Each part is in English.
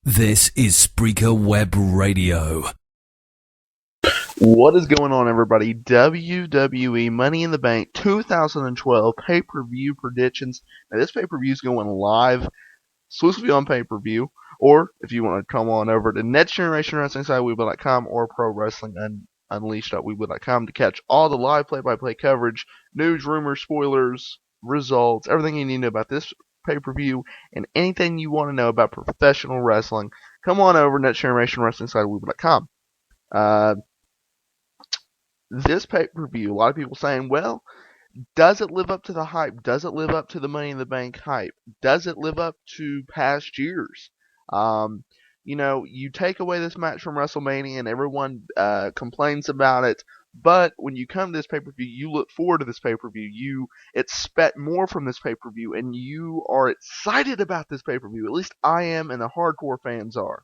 This is Spreaker Web Radio. What is going on, everybody? WWE Money in the Bank 2012 pay-per-view predictions. Now, this pay-per-view is going live exclusively on pay-per-view, or if you want to come on over to Next Generation Wrestling site, weebly.com, or Pro Wrestling Unleashed.weebly.com to catch all the live play-by-play coverage, news, rumors, spoilers, results, everything you need to know about this pay-per-view, and anything you want to know about professional wrestling. Come on over to Next Generation Wrestling site, weebly.com. This pay-per-view, a lot of people saying, well, does it live up to the hype? Does it live up to the Money in the Bank hype? Does it live up to past years? You take away this match from WrestleMania and everyone complains about it, but when you come to this pay-per-view, you look forward to this pay-per-view. You expect more from this pay-per-view, and you are excited about this pay-per-view. At least I am, and the hardcore fans are.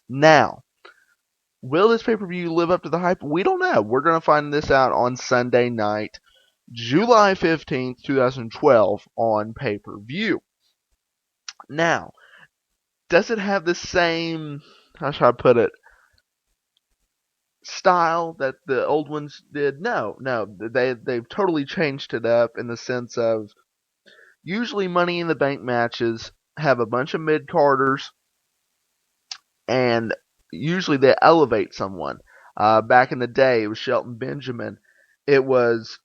Now, will this pay-per-view live up to the hype? We don't know. We're going to find this out on Sunday night, July 15th, 2012 on pay-per-view. Now, does it have the same, how should I put it, style that the old ones did? No. They've totally changed it up in the sense of usually Money in the Bank matches have a bunch of mid-carders and usually they elevate someone. Back in the day, it was Shelton Benjamin. It was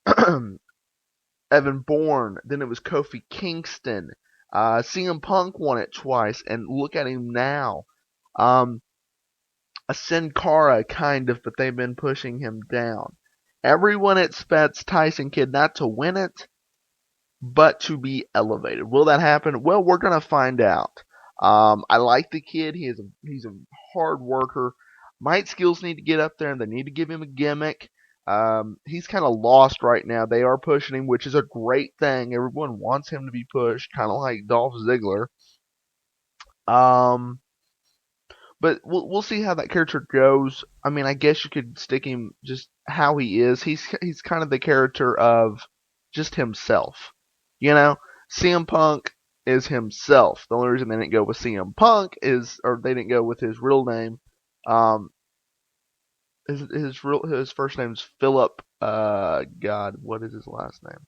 Evan Bourne. Then it was Kofi Kingston. CM Punk won it twice, and look at him now. A Sin Cara, kind of, but they've been pushing him down. Everyone expects Tyson Kidd not to win it, but to be elevated. Will that happen? Well, we're going to find out. I like the kid. He's a hard worker. Might skills need to get up there, and they need to give him a gimmick. He's kind of lost right now. They are pushing him, which is a great thing. Everyone wants him to be pushed, kind of like Dolph Ziggler. But we'll see how that character goes. I mean, I guess you could stick him just how he is. He's kind of the character of just himself. CM Punk is himself. The only reason they didn't go with CM Punk or they didn't go with his real name. His first name is Philip. God, what is his last name?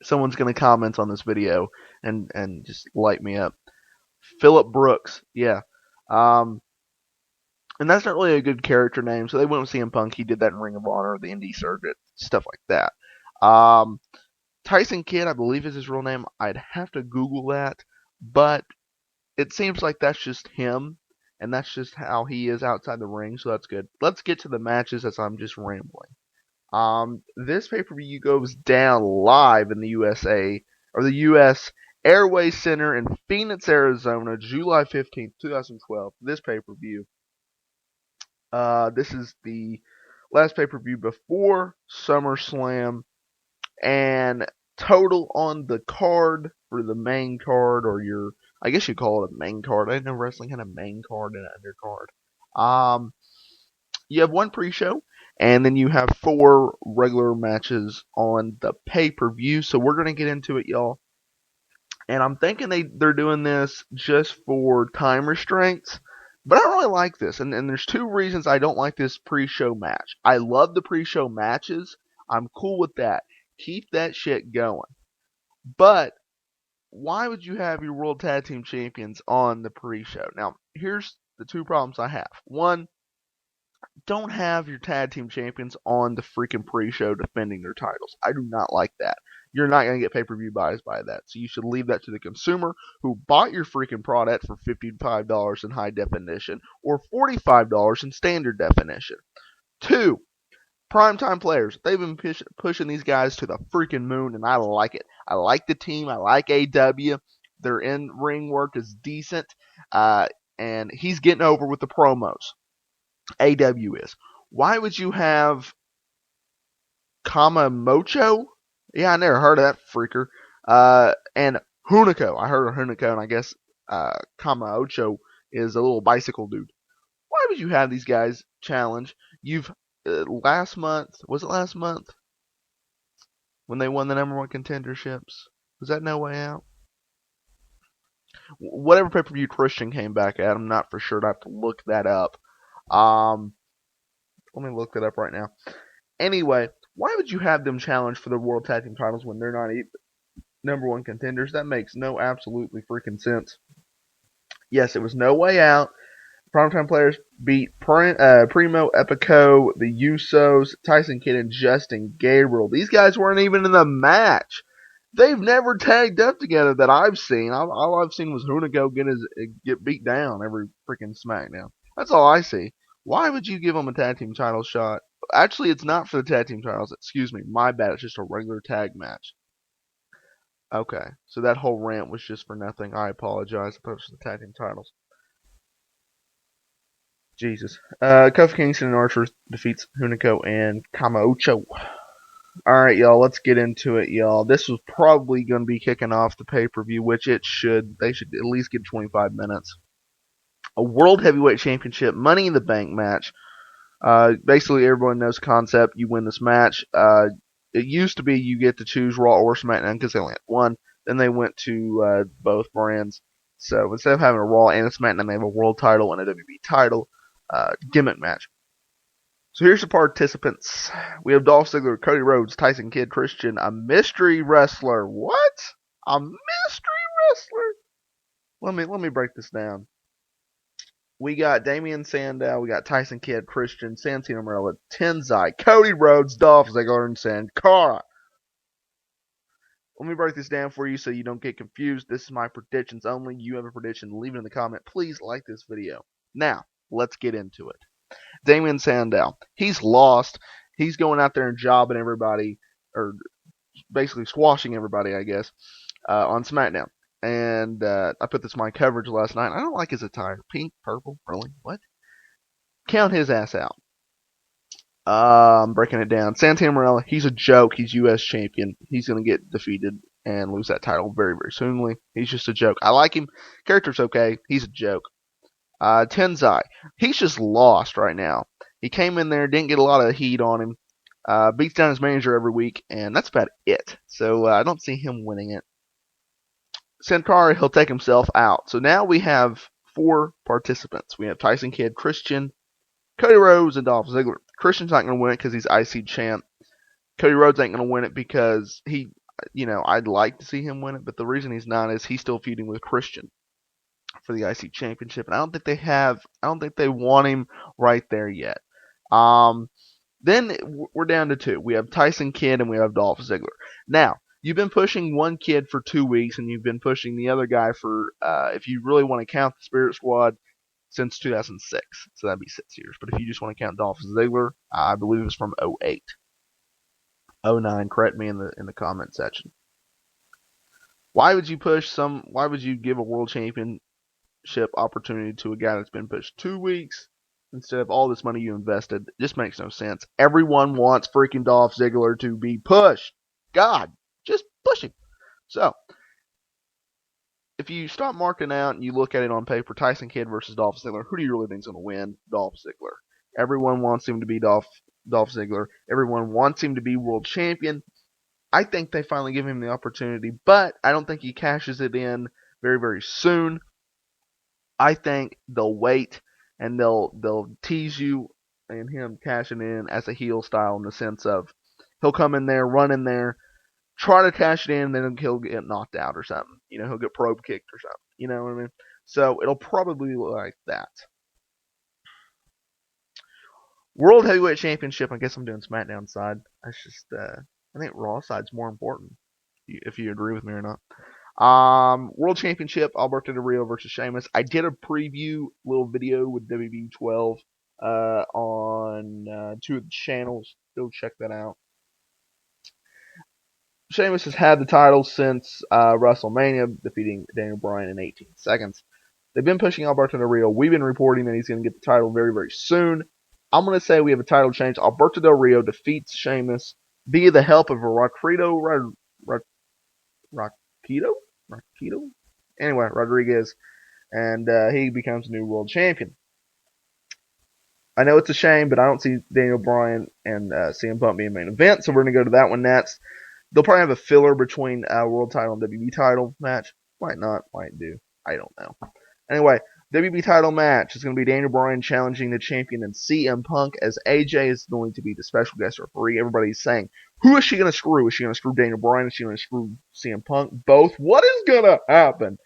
Someone's gonna comment on this video and just light me up. Philip Brooks, yeah. And that's not really a good character name, so they went with CM Punk. He did that in Ring of Honor, the indie circuit, stuff like that. Tyson Kidd, I believe, is his real name. I'd have to Google that, but it seems like that's just him, and that's just how he is outside the ring, so that's good. Let's get to the matches as I'm just rambling. This pay-per-view goes down live in the USA, or the U.S. Airways Center in Phoenix, Arizona, July 15th, 2012. This pay-per-view. This is the last pay-per-view before SummerSlam. And total on the card, for the main card, or I guess you call it a main card. I didn't know wrestling had a main card and an undercard. You have one pre-show, and then you have 4 regular matches on the pay-per-view. So we're going to get into it, y'all. And I'm thinking they're doing this just for time restraints. But I don't really like this. And there's 2 reasons I don't like this pre-show match. I love the pre-show matches. I'm cool with that. Keep that shit going. But why would you have your World Tag Team Champions on the pre-show? Now, here's the 2 problems I have. One, don't have your Tag Team Champions on the freaking pre-show defending their titles. I do not like that. You're not going to get pay-per-view buys by that. So you should leave that to the consumer who bought your freaking product for $55 in high definition or $45 in standard definition. 2, primetime players. They've been pushing these guys to the freaking moon, and I like it. I like the team. I like AW. Their in-ring work is decent, and he's getting over with the promos. AW is. Why would you have Kamamocho? Yeah, I never heard of that freaker. And Hunico. I heard of Hunico, and I guess Kamamocho is a little bicycle dude. Why would you have these guys challenge? You've last month, was it last month when they won the #1 contenderships? Was that No Way Out? Whatever pay-per-view Christian came back at, I'm not for sure. I have to look that up. Um, Let me look that up right now. Anyway, why would you have them challenge for the World Tag Team titles when they're not even number one contenders? That makes no absolutely freaking sense. Yes, it was No Way Out. Primetime Players beat Primo, Epico, the Usos, Tyson Kidd, and Justin Gabriel. These guys weren't even in the match. They've never tagged up together that I've seen. All I've seen was Hunico get beat down every freaking SmackDown. That's all I see. Why would you give them a tag team title shot? Actually, it's not for the tag team titles. Excuse me, my bad. It's just a regular tag match. Okay, so that whole rant was just for nothing. I apologize. I thought it was the tag team titles. Jesus. Kofi Kingston and Archer defeats Hunico and Kamaocho. Alright, y'all, let's get into it, y'all. This was probably going to be kicking off the pay-per-view, which it should. They should at least get 25 minutes. A World Heavyweight Championship Money in the Bank match. Basically, everyone knows the concept. You win this match. It used to be you get to choose Raw or SmackDown because they only had one. Then they went to both brands. So instead of having a Raw and a SmackDown, they have a World title and a WWE title gimmick match. So here's the participants. We have Dolph Ziggler, Cody Rhodes, Tyson Kidd, Christian, a mystery wrestler. What? A mystery wrestler? Let me break this down. We got Damian Sandow, we got Tyson Kidd, Christian, Santino Marella, Tenzai, Cody Rhodes, Dolph Ziggler, and Sin Cara. Let me break this down for you so you don't get confused. This is my predictions only. You have a prediction, leave it in the comment. Please like this video. Now, let's get into it. Damian Sandow, he's lost. He's going out there and jobbing everybody, or basically squashing everybody, I guess, on SmackDown. And I put this in my coverage last night. I don't like his attire. Pink, purple, really? What? Count his ass out. I'm breaking it down. Santino Marella, he's a joke. He's U.S. champion. He's going to get defeated and lose that title very, very soonly. He's just a joke. I like him. Character's okay. He's a joke. Tenzai, he's just lost right now. He came in there, didn't get a lot of heat on him, beats down his manager every week, and that's about it. So I don't see him winning it. Sin Cara, he'll take himself out. So now we have 4 participants. We have Tyson Kidd, Christian, Cody Rhodes, and Dolph Ziggler. Christian's not going to win it because he's IC champ. Cody Rhodes ain't going to win it because I'd like to see him win it, but the reason he's not is he's still feuding with Christian for the IC championship, and I don't think they want him right there yet. Then we're down to 2. We have Tyson Kidd and we have Dolph Ziggler. Now, you've been pushing one kid for 2 weeks, and you've been pushing the other guy for, if you really want to count the Spirit Squad, since 2006. So that'd be 6 years. But if you just want to count Dolph Ziggler, I believe it was from 08. 09, correct me in the comment section. Why would you give a world championship opportunity to a guy that's been pushed 2 weeks instead of all this money you invested? It just makes no sense. Everyone wants freaking Dolph Ziggler to be pushed. God, just push him. So, if you start marking out and you look at it on paper, Tyson Kidd versus Dolph Ziggler, who do you really think is going to win? Dolph Ziggler. Everyone wants him to be Dolph Ziggler. Everyone wants him to be world champion. I think they finally give him the opportunity, but I don't think he cashes it in very, very soon. I think they'll wait and they'll tease you and him cashing in as a heel style in the sense of he'll come in there, run in there, try to cash it in, and then he'll get knocked out or something. He'll get probe kicked or something. You know what I mean? So it'll probably look like that. World Heavyweight Championship, I guess I'm doing SmackDown side. That's just, I think Raw side's more important, if you agree with me or not. World Championship, Alberto Del Rio versus Sheamus. I did a preview little video with WWE 12 on 2 of the channels. Go check that out. Sheamus has had the title since WrestleMania, defeating Daniel Bryan in 18 seconds. They've been pushing Alberto Del Rio. We've been reporting that he's going to get the title very, very soon. I'm going to say we have a title change. Alberto Del Rio defeats Sheamus via the help of a Rodrigo? Anyway, Rodriguez. And he becomes the new world champion. I know it's a shame, but I don't see Daniel Bryan and CM Punk being main event, so we're going to go to that one next. They'll probably have a filler between world title and WWE title match. Might not, might do. I don't know. Anyway, WB title match is going to be Daniel Bryan challenging the champion and CM Punk, as AJ is going to be the special guest referee. Everybody's saying, who is she going to screw? Is she going to screw Daniel Bryan? Is she going to screw CM Punk? Both? What is going to happen?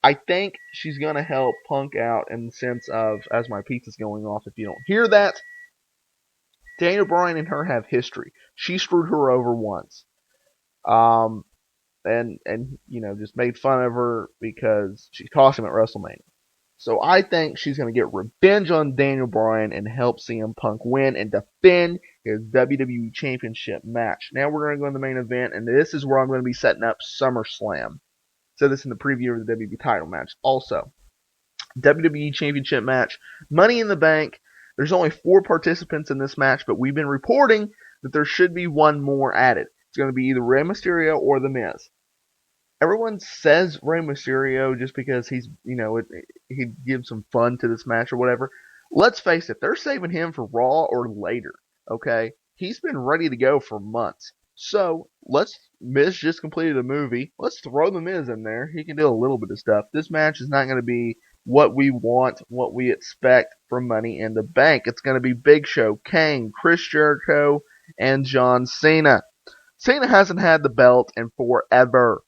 I think she's going to help Punk out in the sense of, as my pizza's going off, if you don't hear that, Daniel Bryan and her have history. She screwed her over once. And just made fun of her because she cost him at WrestleMania. So I think she's going to get revenge on Daniel Bryan and help CM Punk win and defend his WWE Championship match. Now we're going to go in the main event, and this is where I'm going to be setting up SummerSlam. Said this in the preview of the WWE title match. Also, WWE Championship match, Money in the Bank. There's only 4 participants in this match, but we've been reporting that there should be one more added. It's going to be either Rey Mysterio or The Miz. Everyone says Rey Mysterio just because he gives some fun to this match or whatever. Let's face it, they're saving him for Raw or later, okay? He's been ready to go for months. So, Miz just completed a movie. Let's throw The Miz in there. He can do a little bit of stuff. This match is not going to be what we want, what we expect from Money in the Bank. It's going to be Big Show, Kane, Chris Jericho, and John Cena. Cena hasn't had the belt in forever.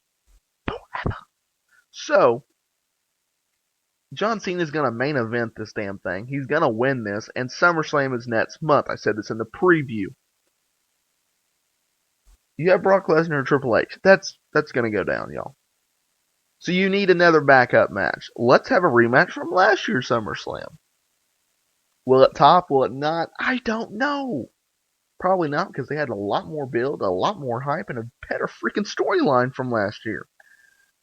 So, John Cena is going to main event this damn thing. He's going to win this, and SummerSlam is next month. I said this in the preview. You have Brock Lesnar and Triple H. That's going to go down, y'all. So you need another backup match. Let's have a rematch from last year's SummerSlam. Will it top? Will it not? I don't know. Probably not, because they had a lot more build, a lot more hype, and a better freaking storyline from last year.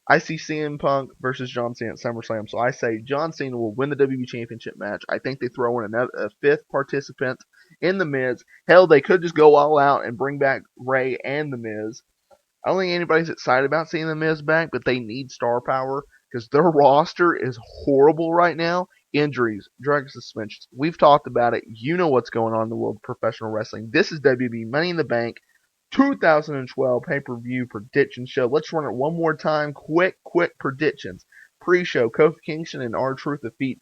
I see CM Punk versus John Cena at SummerSlam, so I say John Cena will win the WWE Championship match. I think they throw in a 5th participant in The Miz. Hell, they could just go all out and bring back Rey and The Miz. I don't think anybody's excited about seeing The Miz back, but they need star power because their roster is horrible right now. Injuries, drug suspensions. We've talked about it. You know what's going on in the world of professional wrestling. This is WWE Money in the Bank 2012 pay-per-view prediction show. Let's run it one more time. Quick predictions. Pre-show, Kofi Kingston and R-Truth defeat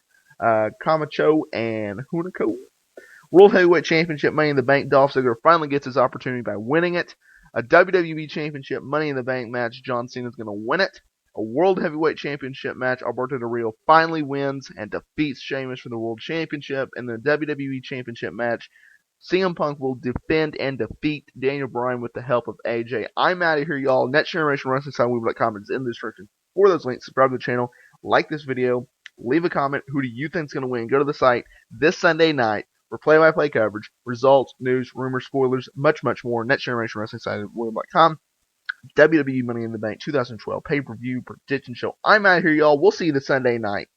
Camacho and Hunico. World Heavyweight Championship Money in the Bank. Dolph Ziggler finally gets his opportunity by winning it. A WWE Championship Money in the Bank match. John Cena's going to win it. A World Heavyweight Championship match. Alberto Del Rio finally wins and defeats Sheamus for the World Championship. And the WWE Championship match, CM Punk will defend and defeat Daniel Bryan with the help of AJ. I'm out of here, y'all. Next Generation Wrestling Side, we've got comments in the description for those links. Subscribe to the channel. Like this video. Leave a comment. Who do you think is going to win? Go to the site this Sunday night for play-by-play coverage, results, news, rumors, spoilers, much more. Next Generation Wrestling Side at William.com. WWE Money in the Bank 2012 pay-per-view prediction show. I'm out of here, y'all. We'll see you this Sunday night.